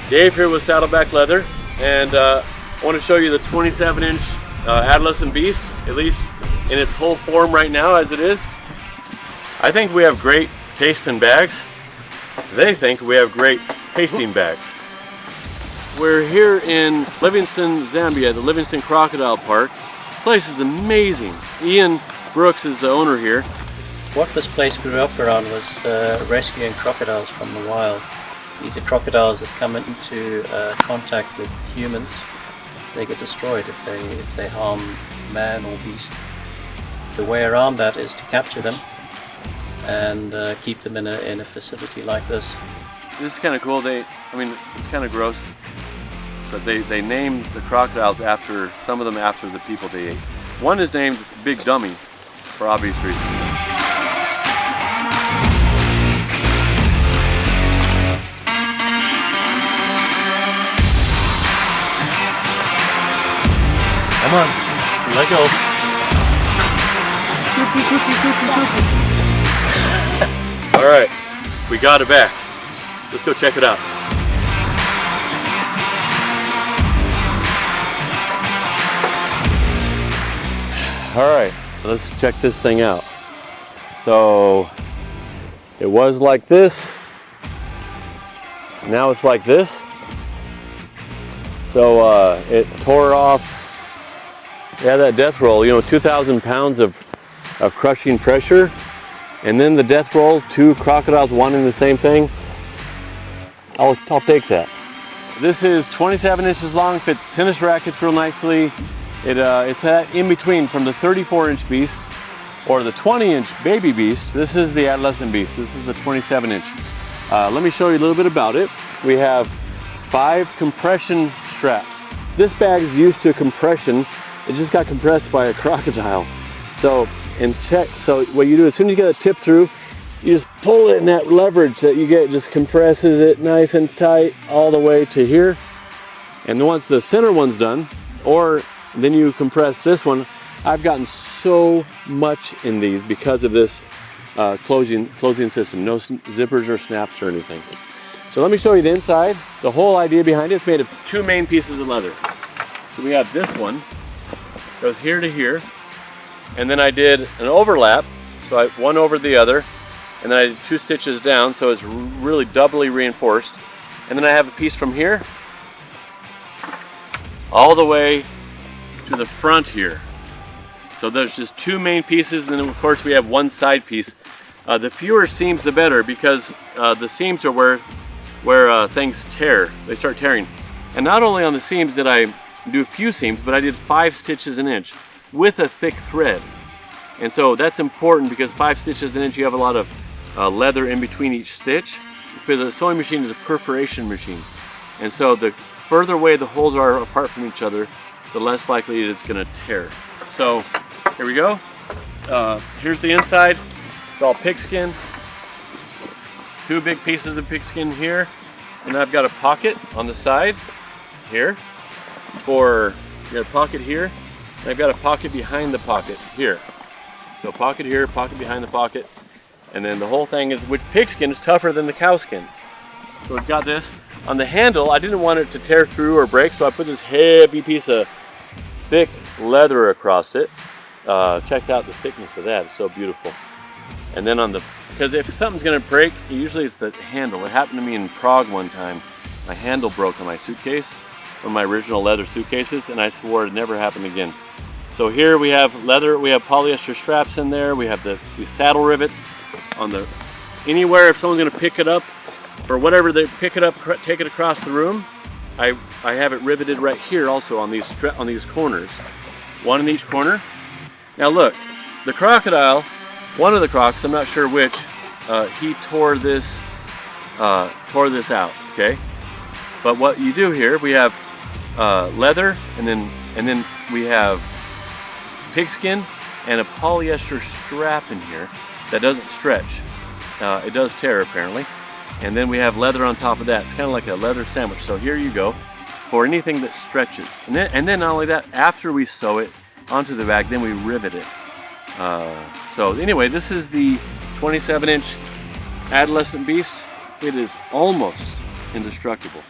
Dave here with Saddleback Leather, and I want to show you the 27-inch Adolescent Beast, at least in its whole form right now as it is. I think we have great taste in bags. They think we have great tasting bags. We're here in Livingstone, Zambia, the Livingstone Crocodile Park. This place is amazing. Ian Brooks is the owner here. What this place grew up around was rescuing crocodiles from the wild. These are crocodiles that come into contact with humans. They get destroyed if they harm man or beast. The way around that is to capture them and keep them in a facility like this. This is kind of cool. It's kind of gross, but they named the crocodiles after, some of them after the people they ate. One is named Big Dummy for obvious reasons. Come on, let go. All right, we got it back. Let's go check it out. All right, let's check this thing out. So it was like this. Now it's like this. So it tore off. Yeah, that death roll, 2,000 pounds of crushing pressure. And then the death roll, 2 crocodiles wanting the same thing. I'll take that. This is 27 inches long, fits tennis rackets real nicely. It's in between from the 34-inch Beast or the 20-inch Baby Beast. This is the Adolescent Beast. This is the 27-inch. Let me show you a little bit about it. We have 5 compression straps. This bag is used to compression. It just got compressed by a crocodile. So what you do, as soon as you get a tip through, you just pull it, and that leverage that you get just compresses it nice and tight all the way to here. And then once the center one's done, or then you compress this one. I've gotten so much in these because of this closing system. No zippers or snaps or anything. So let me show you the inside. The whole idea behind it is made of 2 main pieces of leather. So we have this one, goes here to here, and then I did an overlap, so one over the other, and then I did 2 stitches down, so it's really doubly reinforced. And then I have a piece from here all the way to the front here. So there's just 2 main pieces, and then of course we have 1 side piece. The fewer seams the better, because the seams are where things tear. They start tearing. And not only on the seams did I do a few seams, but I did 5 stitches an inch with a thick thread. And so that's important, because 5 stitches an inch, you have a lot of leather in between each stitch, because a sewing machine is a perforation machine. And so the further away the holes are apart from each other, the less likely it is going to tear. So here we go. Here's the inside. It's all pigskin. 2 big pieces of pigskin here, and I've got a pocket on the side here. You got a pocket here, and I've got a pocket behind the pocket here. So pocket here, pocket behind the pocket, and then the whole thing is, which pigskin is tougher than the cowskin. So we've got this. On the handle, I didn't want it to tear through or break, so I put this heavy piece of thick leather across it. Check out the thickness of that, it's so beautiful. And then because if something's gonna break, usually it's the handle. It happened to me in Prague one time. My handle broke on my suitcase, one of my original leather suitcases, and I swore it'd never happen again. So here we have leather, we have polyester straps in there, we have these saddle rivets on anywhere if someone's gonna pick it up, or whatever, they pick it up, take it across the room, I have it riveted right here also on these corners. 1 in each corner. Now look, the crocodile, one of the crocs, I'm not sure which, he tore this out, okay? But what you do here, we have leather, and then we have pigskin and a polyester strap in here that doesn't stretch. It does tear apparently. And then we have leather on top of that. It's kind of like a leather sandwich. So here you go, for anything that stretches. And then not only that, after we sew it onto the bag, then we rivet it. So anyway, this is the 27-inch Adolescent Beast. It is almost indestructible.